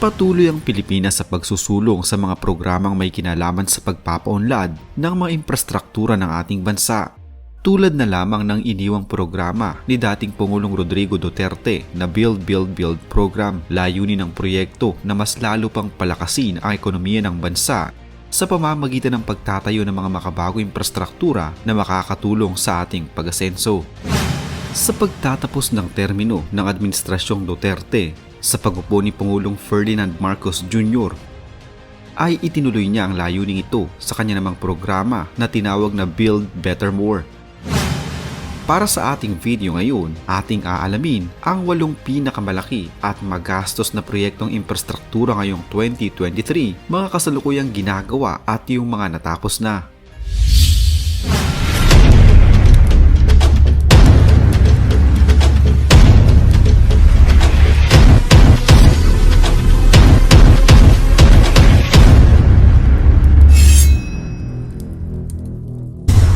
Patuloy ang Pilipinas sa pagsusulong sa mga programang may kinalaman sa pagpapaunlad ng mga infrastruktura ng ating bansa. Tulad na lamang ng iniwang programa ni dating Pangulong Rodrigo Duterte na Build Build Build program, layunin ng proyekto na mas lalo pang palakasin ang ekonomiya ng bansa sa pamamagitan ng pagtatayo ng mga makabagong infrastruktura na makakatulong sa ating pag-asenso. Sa pagtatapos ng termino ng Administrasyong Duterte sa pag-upo ni Pangulong Ferdinand Marcos Jr., ay itinuloy niya ang layuning ito sa kanya namang programa na tinawag na Build Better More. Para sa ating video ngayon, ating aalamin ang 8 pinakamalaki at magastos na proyektong infrastruktura ngayong 2023, mga kasalukuyang ginagawa at yung mga natapos na.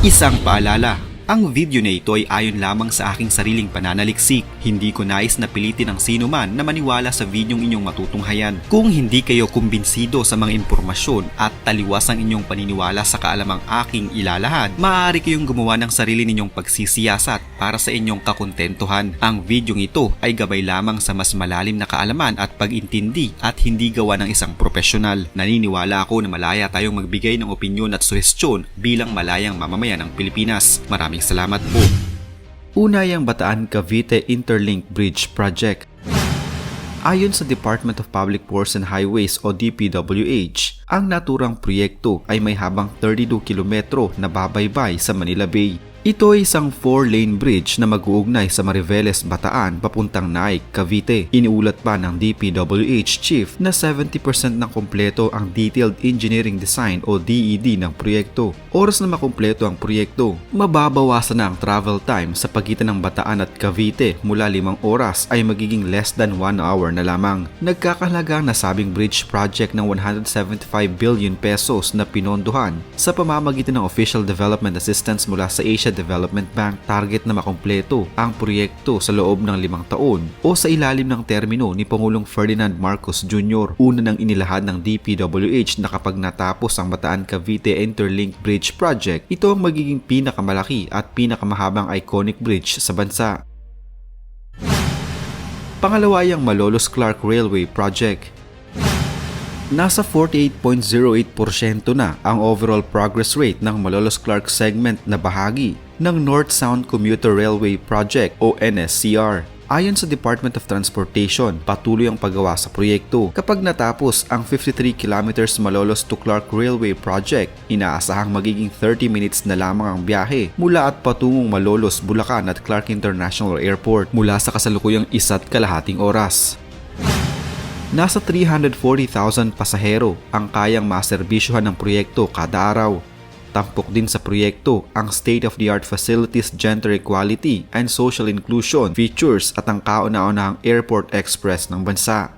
Isang paalala, ang video na ito ay ayon lamang sa aking sariling pananaliksik. Hindi ko nais na pilitin ang sino man na maniwala sa videong inyong matutunghayan. Kung hindi kayo kumbinsido sa mga impormasyon at taliwas ang inyong paniniwala sa kaalamang aking ilalahad, maaari kayong gumawa ng sarili ninyong pagsisiyasat para sa inyong kakontentuhan. Ang videong ito ay gabay lamang sa mas malalim na kaalaman at pag-intindi at hindi gawa ng isang profesional. Naniniwala ako na malaya tayong magbigay ng opinyon at suhestyon bilang malayang mamamayan ng Pilipinas. Maraming salamat po. Una yung Bataan-Cavite Interlink Bridge Project. Ayon sa Department of Public Works and Highways o DPWH, ang naturang proyekto ay may habang 32 kilometro na babaybay sa Manila Bay. Ito ay isang 4-lane bridge na mag-uugnay sa Mariveles, Bataan papuntang Naik, Cavite. Iniulat pa ng DPWH Chief na 70% ng kompleto ang Detailed Engineering Design o DED ng proyekto. Oras na makumpleto ang proyekto, mababawasan na ang travel time sa pagitan ng Bataan at Cavite mula 5 oras ay magiging less than 1 hour na lamang. Nagkakahalaga ang nasabing bridge project ng 175 billion pesos na pinondohan sa pamamagitan ng Official Development Assistance mula sa Asia Development Bank. Target na makumpleto ang proyekto sa loob ng 5 taon o sa ilalim ng termino ni Pangulong Ferdinand Marcos Jr. Una nang inilahad ng DPWH na kapag natapos ang Bataan-Cavite Interlink Bridge Project, ito ang magiging pinakamalaki at pinakamahabang iconic bridge sa bansa. Pangalawa yung Malolos-Clark Railway Project. Nasa 48.08% na ang overall progress rate ng Malolos-Clark segment na bahagi ng North Sound Commuter Railway Project o NSCR. Ayon sa Department of Transportation, patuloy ang paggawa sa proyekto. Kapag natapos ang 53 kilometers Malolos to Clark Railway Project, inaasahang magiging 30 minutes na lamang ang biyahe mula at patungong Malolos, Bulacan at Clark International Airport mula sa kasalukuyang 1.5 oras. Nasa 340,000 pasahero ang kayang maserbisyuhan ng proyekto kada araw. Tampok din sa proyekto ang state-of-the-art facilities, gender equality and social inclusion features at ang kauna-unahang airport express ng bansa.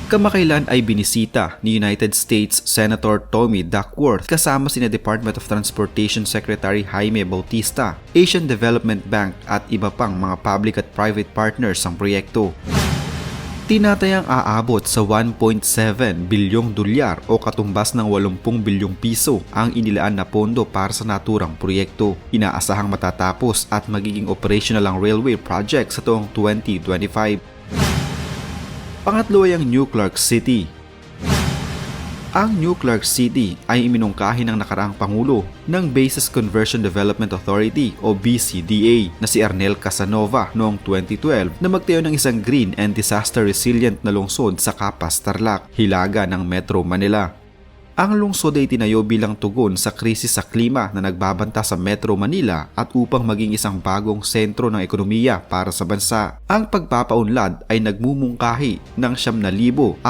Kamakailan ay binisita ni United States Senator Tommy Duckworth kasama sina Department of Transportation Secretary Jaime Bautista, Asian Development Bank at iba pang mga public at private partners ang proyekto. Tinatayang aabot sa 1.7 bilyong dolyar o katumbas ng 80 bilyong piso ang inilaan na pondo para sa naturang proyekto. Inaasahang matatapos at magiging operational ang railway project sa taong 2025. Pangatlo ay ang New Clark City. Ang New Clark City ay iminungkahi ng nakaraang Pangulo ng Bases Conversion Development Authority o BCDA na si Arnel Casanova noong 2012 na magtayo ng isang green and disaster resilient na lungsod sa Capas, Tarlac, hilaga ng Metro Manila. Ang lungsod ay tinayo bilang tugon sa krisis sa klima na nagbabanta sa Metro Manila at upang maging isang bagong sentro ng ekonomiya para sa bansa. Ang pagpapaunlad ay nagmumungkahi ng 9,450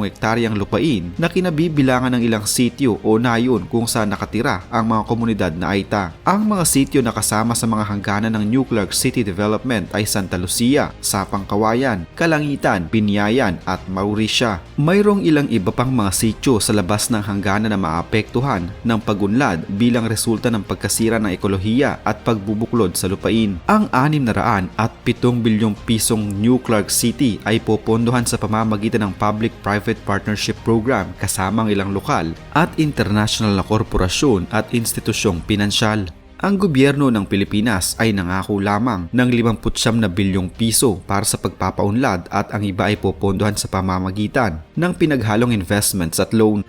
hektaryang lupain na kinabibilangan ng ilang sityo o nayon kung saan nakatira ang mga komunidad na Aita. Ang mga sityo na kasama sa mga hangganan ng New Clark City Development ay Santa Lucia, Sapang Kawayan, Kalangitan, Binyayan at Mauricia. Mayroong ilang iba pang mga sityo sityo sa labas ng hangganan na maapektuhan ng pagunlad bilang resulta ng pagkasira ng ekolohiya at pagbubuklod sa lupain. Ang 607 bilyong pisong New Clark City ay popondohan sa pamamagitan ng Public-Private Partnership Program kasamang ilang lokal at international na korporasyon at institusyong pinansyal. Ang gobyerno ng Pilipinas ay nangako lamang ng 59 na bilyong piso para sa pagpapaunlad at ang iba ay popondohan sa pamamagitan ng pinaghalong investments at loan.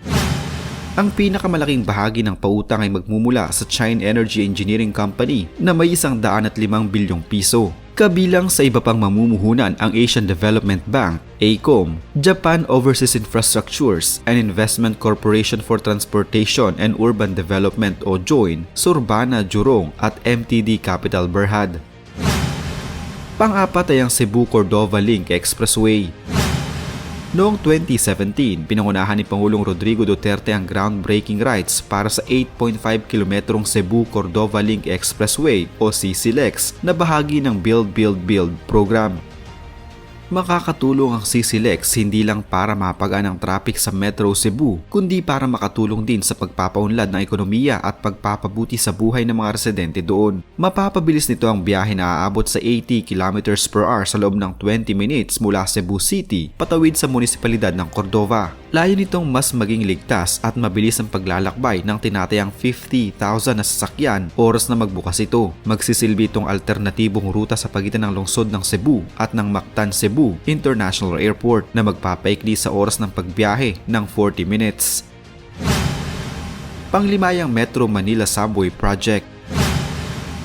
Ang pinakamalaking bahagi ng pautang ay magmumula sa China Energy Engineering Company na may 105 bilyong piso. Kabilang sa iba pang mamumuhunan ang Asian Development Bank, AECOM, Japan Overseas Infrastructures and Investment Corporation for Transportation and Urban Development o JOIN, Surbana Jurong at MTD Capital Berhad. Pang-apat ay ang Cebu-Cordova Link Expressway. Noong 2017, pinangunahan ni Pangulong Rodrigo Duterte ang groundbreaking rights para sa 8.5 kilometrong Cebu-Cordova Link Expressway o CCLEX na bahagi ng Build Build Build program. Makakatulong ang CCLEX hindi lang para mapagaan ang traffic sa Metro Cebu, kundi para makatulong din sa pagpapaunlad ng ekonomiya at pagpapabuti sa buhay ng mga residente doon. Mapapabilis nito ang biyahe na aabot sa 80 km per hour sa loob ng 20 minutes mula Cebu City patawid sa munisipalidad ng Cordova. Layo nitong mas maging ligtas at mabilis ang paglalakbay ng tinatayang 50,000 na sasakyan oras na magbukas ito. Magsisilbi itong alternatibong ruta sa pagitan ng lungsod ng Cebu at ng Mactan Cebu International Airport na magpapaikli sa oras ng pagbiyahe ng 40 minutes. Panglimayang Metro Manila Subway Project.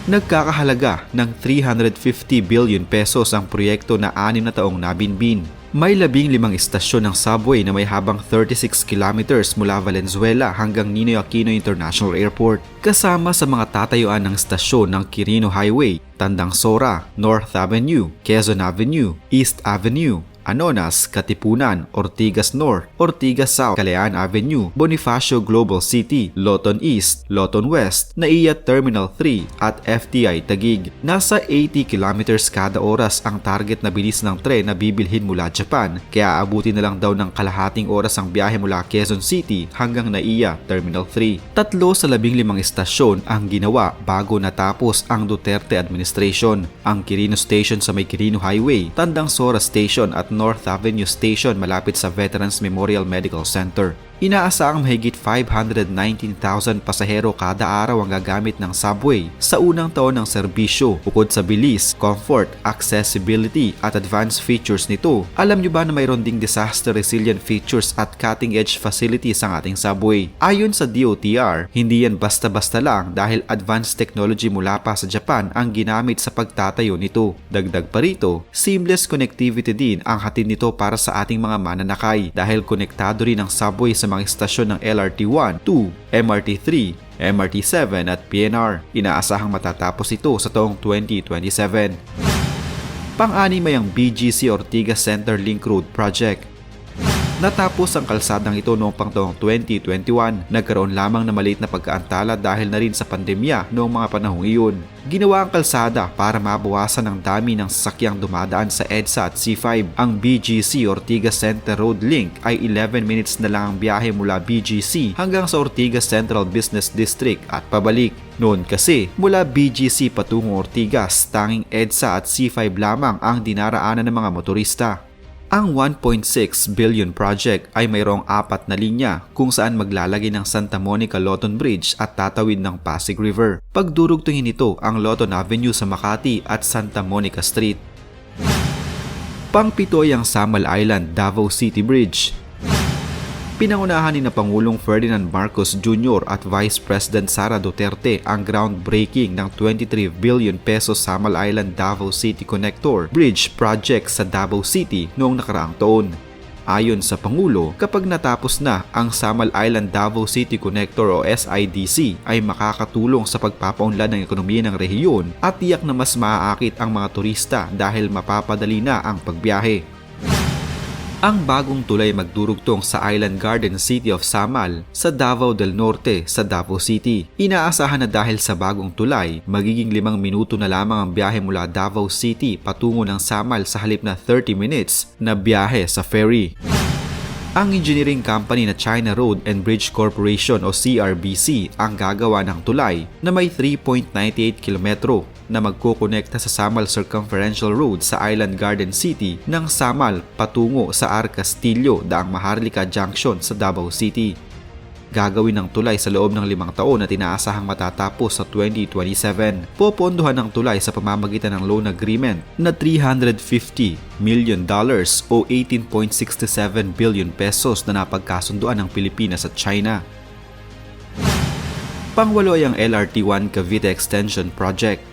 Nagkakahalaga ng 350 billion pesos ang proyekto na 6 na taong nabinbin. May 15 istasyon ng subway na may habang 36 kilometers mula Valenzuela hanggang Ninoy Aquino International Airport. Kasama sa mga tatayuan ng istasyon ng Quirino Highway, Tandang Sora, North Avenue, Quezon Avenue, East Avenue, Anonas, Katipunan, Ortigas North, Ortigas South, Kalayaan Avenue, Bonifacio Global City, Loton East, Loton West, NAIA Terminal 3 at FTI Taguig. Nasa 80 kilometers kada oras ang target na bilis ng tren na bibilhin mula Japan, kaya aabutin na lang daw ng kalahating oras ang biyahe mula Quezon City hanggang NAIA Terminal 3. 3 sa 15 istasyon ang ginawa bago natapos ang Duterte administration. Ang Quirino Station sa may Quirino Highway, Tandang Sora Station at North Avenue Station malapit sa Veterans Memorial Medical Center. Inaasahang mahigit 519,000 pasahero kada araw ang gagamit ng subway sa unang taon ng serbisyo. Bukod sa bilis, comfort, accessibility at advanced features nito, alam nyo ba na mayroon ding disaster resilient features at cutting-edge facilities ang ating subway? Ayon sa DOTR, hindi yan basta-basta lang dahil advanced technology mula pa sa Japan ang ginamit sa pagtatayo nito. Dagdag pa rito, seamless connectivity din ang hatid nito para sa ating mga mananakay dahil konektado rin ang subway sa mga istasyon ng LRT 1, 2, MRT 3, MRT 7 at PNR. Inaasahang matatapos ito sa taong 2027. Pang-anim ay ang BGC Ortigas Center Link Road Project. Natapos ang kalsadang ito noong pangtaong 2021. Nagkaroon lamang na maliit na pagkaantala dahil na rin sa pandemya noong mga panahong iyon. Ginawa ang kalsada para mabawasan ang dami ng sasakyang dumadaan sa EDSA at C5. Ang BGC Ortigas Center Road Link ay 11 minutes na lang ang biyahe mula BGC hanggang sa Ortigas Central Business District at pabalik. Noon kasi, mula BGC patungong Ortigas, tanging EDSA at C5 lamang ang dinaraanan ng mga motorista. Ang 1.6 billion project ay mayroong 4 na linya kung saan maglalagay ng Santa Monica Loton Bridge at tatawid ng Pasig River. Pagdurugtungin nito ang Loton Avenue sa Makati at Santa Monica Street. Pang-7 ay ang Samal Island Davao City Bridge. Pinangunahan ni na Pangulong Ferdinand Marcos Jr. at Vice President Sara Duterte ang groundbreaking ng 23 billion pesos Samal Island Davao City Connector Bridge Project sa Davao City noong nakaraang taon. Ayon sa Pangulo, kapag natapos na ang Samal Island Davao City Connector o SIDC ay makakatulong sa pagpapaunlad ng ekonomiya ng rehiyon at tiyak na mas maaakit ang mga turista dahil mapapadali na ang pagbiyahe. Ang bagong tulay magdurugtong sa Island Garden City of Samal sa Davao del Norte sa Davao City. Inaasahan na dahil sa bagong tulay, magiging 5 minuto na lamang ang biyahe mula Davao City patungo ng Samal sa halip na 30 minutes na biyahe sa ferry. Ang engineering company na China Road and Bridge Corporation o CRBC ang gagawa ng tulay na may 3.98 kilometro na magkokonekta sa Samal Circumferential Road sa Island Garden City ng Samal patungo sa Arcastillo daang Maharlika Junction sa Davao City. Gagawin ng tulay sa loob ng 5 taon na tinaasahang matatapos sa 2027. Popondohan ng tulay sa pamamagitan ng loan agreement na $350 million o 18.67 billion pesos na napagkasunduan ng Pilipinas at China. Pangwalo ay ang LRT-1 Cavite Extension Project.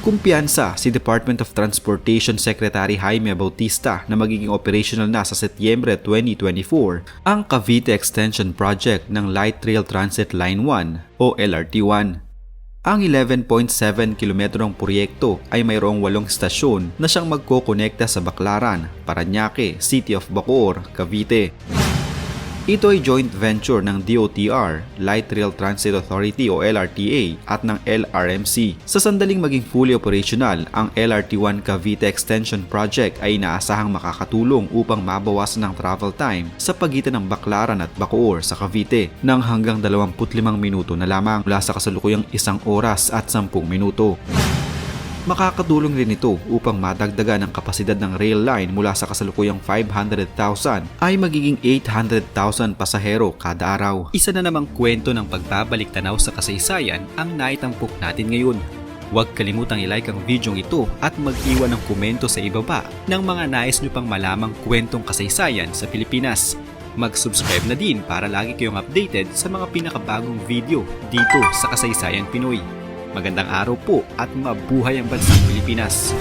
Kumpiyansa si Department of Transportation Secretary Jaime Bautista na magiging operational na sa Setyembre 2024 ang Cavite Extension Project ng Light Rail Transit Line 1 o LRT-1. Ang 11.7 kilometrong proyekto ay mayroong 8 stasyon na siyang magkokonekta sa Baclaran, Parañaque, City of Bacoor, Cavite. Ito ay joint venture ng DOTR, Light Rail Transit Authority o LRTA at ng LRMC. Sa sandaling maging fully operational, ang LRT-1 Cavite Extension Project ay inaasahang makakatulong upang mabawasan ang travel time sa pagitan ng Baclaran at Bacoor sa Cavite ng hanggang 25 minuto na lamang mula sa kasalukuyang 1 oras at 10 minuto. Makakatulong rin ito upang madagdagan ang kapasidad ng rail line mula sa kasalukuyang 500,000 ay magiging 800,000 pasahero kada araw. Isa na namang kwento ng pagbabalik tanaw sa kasaysayan ang naitampok natin ngayon. Huwag kalimutang i-like ang video ito at mag-iwan ng komento sa ibaba ng mga nais nyo pang malamang kwentong kasaysayan sa Pilipinas. Mag-subscribe na din para lagi kayong updated sa mga pinakabagong video dito sa Kasaysayan Pinoy. Magandang araw po at mabuhay ang bansang Pilipinas!